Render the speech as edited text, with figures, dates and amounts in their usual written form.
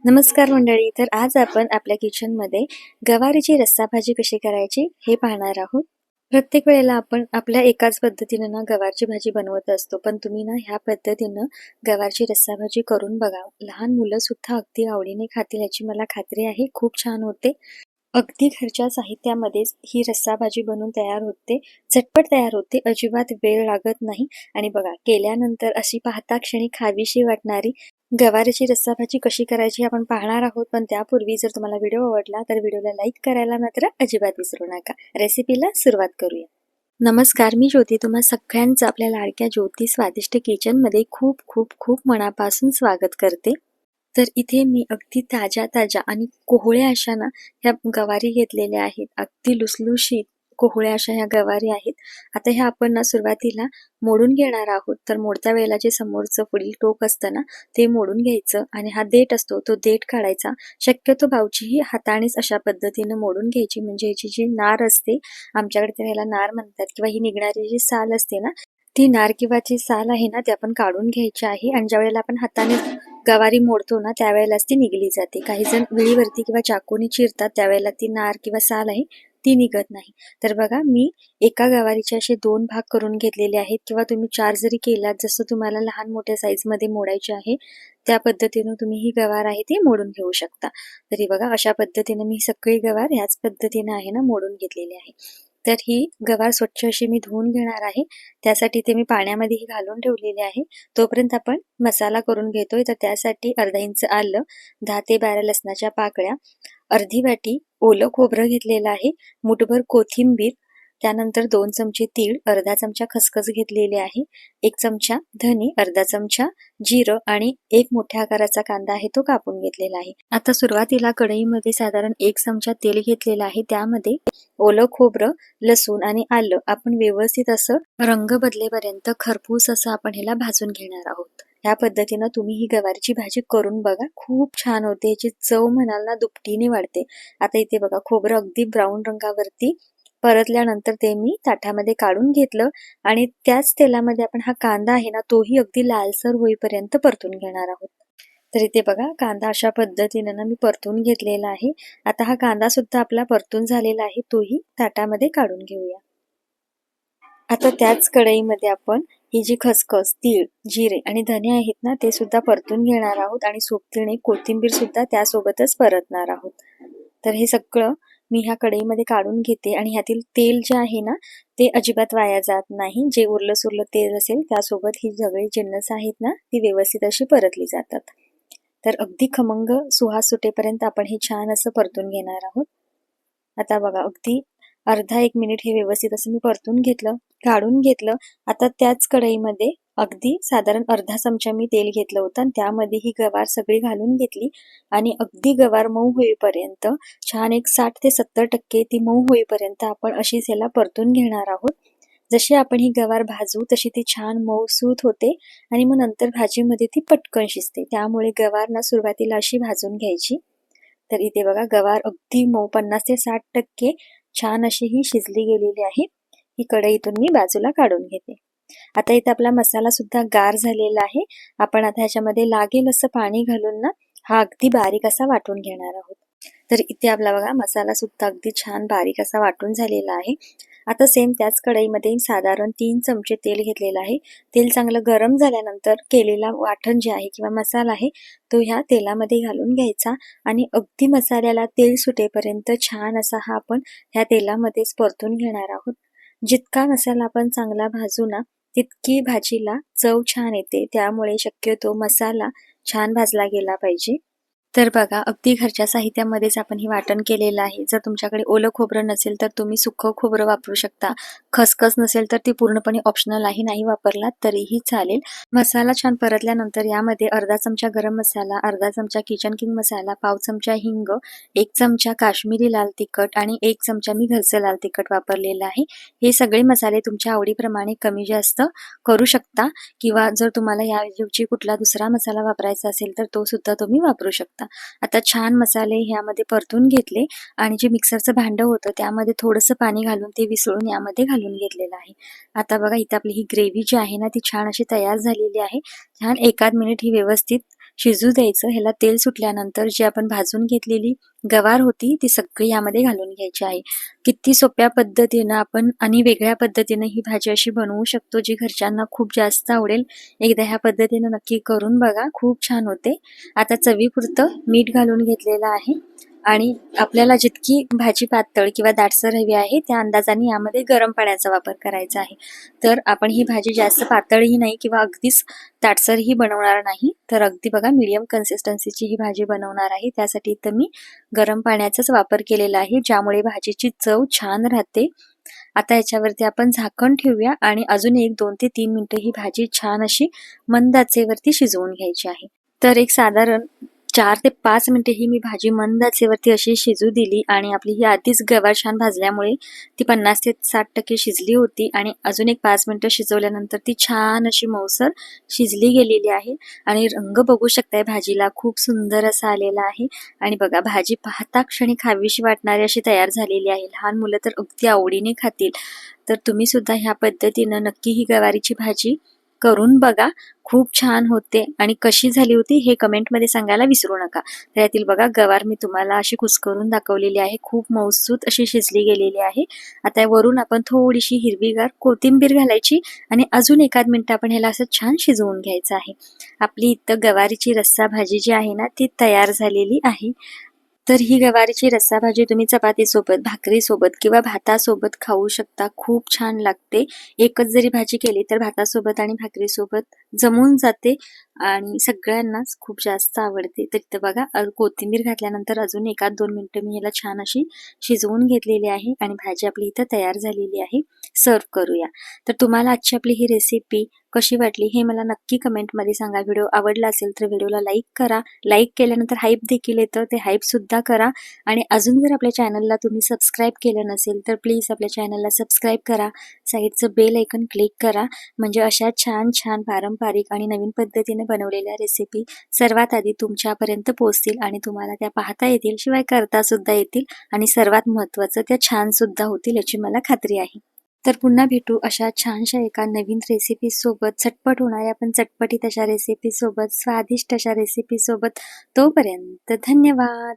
नमस्कार मंडळी. तर आज आपण आपल्या किचनमध्ये गवारीची रस्सा भाजी कशी करायची हे पाहणार आहोत. प्रत्येक वेळेला आपण आपल्या एकाच पद्धतीने ना गवारची भाजी बनवत असतो, पण तुम्ही ना ह्या पद्धतीनं गवारची रस्सा भाजी करून बघा. लहान मुलं सुद्धा अगदी आवडीने खातील याची मला खात्री आहे. खूप छान होते. अगदी घरच्या साहित्यामध्येच ही रस्सा भाजी बनून तयार होते. झटपट तयार होते, अजिबात वेळ लागत नाही. आणि बघा, केल्यानंतर अशी पाहता क्षणी खावीशी वाटणारी गवारीची रस्सा भाजी कशी करायची आपण पाहणार आहोत. पण त्यापूर्वी जर तुम्हाला व्हिडिओ आवडला तर व्हिडिओला लाईक करायला मात्र अजिबात विसरू नका. रेसिपीला सुरुवात करूया. नमस्कार, मी ज्योती. तुम्हा सगळ्यांचं आपल्या लाडक्या ज्योती स्वादिष्ट किचनमध्ये खूप खूप खूप मनापासून स्वागत करते. तर इथे मी अगदी ताज्या ताज्या आणि कोवळ्या अशा ना ह्या गवारी घेतलेल्या आहेत. अगदी लुसलुशीत कोवळ्या अशा ह्या गवारी आहेत. आता ह्या आपण ना सुरुवातीला मोडून घेणार आहोत. तर मोडत्या वेळेला जे समोरचं पुढील टोक असतं ना ते मोडून घ्यायचं आणि हा देठ असतो तो देठ काढायचा. शक्यतो भावचीही हातानेच अशा पद्धतीनं मोडून घ्यायची, म्हणजे याची जी नार असते, आमच्याकडे तर ह्याला नार म्हणतात, किंवा ही निघणारी जी साल असते ना ती नार किंवा जी साल आहे ना ती आपण काढून घ्यायची आहे. आणि ज्या वेळेला आपण हाताने गवारी मोडतो ना त्यावेळेलाच ती निघली जाते. काही जण विळीवरती किंवा चाकूने चिरतात, त्यावेळेला ती नार किंवा साल आहे ती निघत नाही. तर बघा, मी एका गवारीचे असे 2 भाग करून घेतलेले आहेत, किंवा तुम्ही 4 जरी केलात, जसं तुम्हाला लहान मोठ्या साईजमध्ये मोडायचे आहे त्या पद्धतीनं तुम्ही ही गवार आहे ती मोडून घेऊ शकता. तरी बघा, अशा पद्धतीने मी सगळी गवार ह्याच पद्धतीने आहे ना मोडून घेतलेली आहे. तर ही गवार स्वच्छ अशी मी धुवून घेणार आहे. त्यासाठी ते मी पाण्यामध्ये घालून ठेवलेले आहे. तोपर्यंत आपण मसाला करून घेतोय. तर त्यासाठी अर्धा इंच आलं, 10 ते 12 लसणाच्या पाकळ्या, अर्धी वाटी ओलं खोबरं घेतलेलं आहे, मुठभर कोथिंबीर, त्यानंतर 2 चमचे तीळ, अर्धा चमचा खसखस घेतलेली आहे, 1 चमचा धने, अर्धा चमचा जिरं आणि 1 मोठ्या आकाराचा कांदा आहे तो कापून घेतलेला आहे. आता सुरुवातीला कढईमध्ये साधारण 1 चमचा तेल घेतलेलं आहे. त्यामध्ये ओलं खोबरं, लसूण आणि आलं आपण व्यवस्थित असं रंग बदलेपर्यंत खरपूस असं आपण ह्याला भाजून घेणार आहोत. या पद्धतीनं तुम्ही ही गवारीची भाजी करून बघा. खूप छान होते. याची चव म्हणाल ना दुपटीने वाढते. आता इथे बघा, खोबरं अगदी ब्राऊन रंगावरती परतल्यानंतर ते मी ताटामध्ये काढून घेतलं आणि त्याच तेलामध्ये आपण हा कांदा आहे ना तोही अगदी लालसर होईपर्यंत परतून घेणार आहोत. तर इथे बघा, कांदा अशा पद्धतीने ना मी परतून घेतलेला आहे. आता हा कांदा सुद्धा आपला परतून झालेला आहे, तोही ताटामध्ये काढून घेऊया. आता त्याच कढईमध्ये आपण ही जी खसखस, तीळ, जिरे आणि धने आहेत ना ते सुद्धा परतून घेणार आहोत आणि सोबतीने कोथिंबीर सुद्धा त्यासोबतच परतणार आहोत. तर हे सगळं मी ह्या कढईमध्ये काढून घेते आणि ह्यातील तेल जे आहे ना ते अजिबात वाया जात नाही. जे उरलं सुरलं तेल असेल त्यासोबत ही सगळी जिन्नस आहेत ना ती व्यवस्थित अशी परतली जातात. तर अगदी खमंग सुहास सुटेपर्यंत आपण हे छान असं परतून घेणार आहोत. आता बघा, अगदी अर्धा 1 मिनिट हे व्यवस्थित असं मी परतून घेतलं, काढून घेतलं. आता त्याच कढईमध्ये अगदी साधारण अर्धा चमचा मी तेल घेतलं होतं आणि त्यामध्ये ही गवार सगळी घालून घेतली आणि अगदी गवार मऊ होईपर्यंत, छान एक 60 ते 70% ती मऊ होईपर्यंत आपण अशीच याला परतून घेणार आहोत. जशी आपण ही गवार भाजू तशी ती छान मऊसूत होते आणि मग नंतर भाजीमध्ये ती पटकन शिजते. त्यामुळे गवार ना सुरुवातीला अशी भाजून घ्यायची. तर इथे बघा, गवार अगदी मऊ 50 ते 60% छान अशी ही शिजली गेलेली आहे. ही कढईतून मी बाजूला काढून घेते. आता इथे आपला मसाला सुद्धा गार झालेला आहे. आपण आता ह्याच्यामध्ये लागेल असं पाणी घालून ना हा अगदी बारीक असा वाटून घेणार आहोत. तर इथे आपला बघा मसाला सुद्धा अगदी छान बारीक असा वाटून झालेला आहे. आता सेम त्याच कढईमध्ये साधारण 3 चमचे तेल घेतलेलं आहे. तेल चांगलं गरम झाल्यानंतर केलेला वाटण जे आहे किंवा मसाला आहे तो ह्या तेलामध्ये घालून घ्यायचा आणि अगदी मसाल्याला तेल सुटेपर्यंत छान असा हा आपण ह्या तेलामध्येच परतून घेणार आहोत. जितका मसाला आपण चांगला भाजू ना तितकी भाजीला चव छान येते. त्यामुळे शक्यतो मसाला छान भाजला गेला पाहिजे. तर बघा, अगदी घरच्या साहित्यामध्येच आपण हे वाटण केलेलं आहे. जर तुमच्याकडे ओलं खोबरं नसेल तर तुम्ही सुकं खोबरं वापरू शकता. खसखस नसेल तर ती पूर्णपणे ऑप्शनल आहे, नाही वापरलात तरीही चालेल. मसाला छान परतल्यानंतर यामध्ये अर्धा चमचा गरम मसाला, अर्धा चमचा किचन किंग मसाला, पाव चमचा हिंग, 1 चमचा काश्मीरी लाल तिखट आणि 1 चमचा मी घरचं लाल तिखट वापरलेलं आहे. हे सगळे मसाले तुमच्या आवडीप्रमाणे कमी जास्त करू शकता, किंवा जर तुम्हाला याऐवजी कुठला दुसरा मसाला वापरायचा असेल तर तो सुद्धा तुम्ही वापरू शकता. आता छान मसाले ह्यामध्ये परतून घेतले आणि जे मिक्सरचं भांडं होतं त्यामध्ये थोडंसं पाणी घालून ते विसळून यामध्ये घालून घेतलेलं आहे. आता बघा, इथं आपली ही ग्रेव्ही जी आहे ना ती छान अशी तयार झालेली आहे. छान एकाद मिनिट ही व्यवस्थित शिजू द्यायचं. ह्याला तेल सुटल्यानंतर जी आपण भाजून घेतलेली गवार होती ती सगळी यामध्ये घालून घ्यायची आहे. किती सोप्या पद्धतीनं आपण आणि वेगळ्या पद्धतीनं ही भाजी अशी बनवू शकतो, जी घरच्यांना खूप जास्त आवडेल. एकदा ह्या पद्धतीनं नक्की करून बघा, खूप छान होते. आता चवीपुरतं मीठ घालून घेतलेलं आहे आणि आपल्याला जितकी भाजी पातळ किंवा दाटसर हवी आहे त्या अंदाजाने यामध्ये गरम पाण्याचा वापर करायचा आहे. तर आपण ही भाजी जास्त पातळही नाही किंवा अगदीच दाटसरही बनवणार नाही, तर अगदी बघा मीडियम कन्सिस्टन्सीची ही भाजी बनवणार आहे. त्यासाठी इथं मी गरम पाण्याचाच वापर केलेला आहे, ज्यामुळे भाजीची चव छान राहते. आता याच्यावरती आपण झाकण ठेवूया आणि अजून 1-2 ते 3 मिनिटं ही भाजी छान अशी मंद आचेवरती शिजवून घ्यायची आहे. तर एक साधारण 4 ते 5 मिनिटे ही मी भाजी मंद आचेवरती अशी शिजू दिली आणि आपली ही आधीच गवार छान भाजल्यामुळे ती 50 ते 60% शिजली होती आणि अजून एक 5 मिनिटं शिजवल्यानंतर ती छान अशी मऊसर शिजली गेलेली आहे आणि रंग बघू शकताय भाजीला खूप सुंदर असा आलेला आहे. आणि बघा भाजी पाहता क्षणी खावीशी वाटणारी अशी तयार झालेली आहे. लहान मुलं तर अगदी आवडीने खातील. तर तुम्ही सुद्धा ह्या पद्धतीनं नक्की ही गवारीची भाजी करून बघा, खूप छान होते. आणि कशी झाली होती हे कमेंटमध्ये सांगायला विसरू नका. तर यातील बघा गवार मी तुम्हाला अशी कुस्करून दाखवलेली आहे, खूप मऊसूत अशी शिजली गेलेली आहे. आता वरून आपण थोडीशी हिरवीगार कोथिंबीर घालायची आणि अजून एखाद मिनिट आपण ह्याला असं छान शिजवून घ्यायचं आहे. आपली इथं गवारीची रस्सा भाजी जी आहे ना ती तयार झालेली आहे. तर ही गवारीची रस्सा भाजी तुम्ही चपातीसोबत, भाकरीसोबत किंवा भातासोबत खाऊ शकता. खूप छान लागते. एकच जरी भाजी केली तर भातासोबत आणि भाकरीसोबत जमून जाते आणि सगळ्यांनाच खूप जास्त आवडते. तर इथं बघा कोथिंबीर घातल्यानंतर अजून 1-2 मिनिटं मी याला छान अशी शिजवून घेतलेली आहे आणि भाजी आपली इथं तयार झालेली आहे. सर्व्ह करूया. तर तुम्हाला आजची आपली ही रेसिपी कशी वाटली हे मला नक्की कमेंटमध्ये सांगा. व्हिडिओ आवडला असेल तर व्हिडिओला लाईक करा. लाईक केल्यानंतर हाईप देखील येतं, ते हाईप सुद्धा करा. आणि अजून जर आपल्या चॅनलला तुम्ही सबस्क्राईब केलं नसेल तर प्लीज आपल्या चॅनलला सबस्क्राईब करा. साईडचं बेल आयकन क्लिक करा, म्हणजे अशा छान छान पारंपरिक आणि नवीन पद्धतीने बनवलेल्या रेसिपी सर्वात आधी तुमच्यापर्यंत पोहोचतील आणि तुम्हाला त्या पाहता येतील, शिवाय करता सुद्धा येतील आणि सर्वात महत्त्वाचं त्या छान सुद्धा होतील याची मला खात्री आहे. तर पुन्हा भेटू अशा छानशा एका नवीन रेसिपी सोबत, झटपट होणाऱ्या पण चटपटीत अशा रेसिपी सोबत, स्वादिष्ट अशा रेसिपी सोबत. तोपर्यंत धन्यवाद.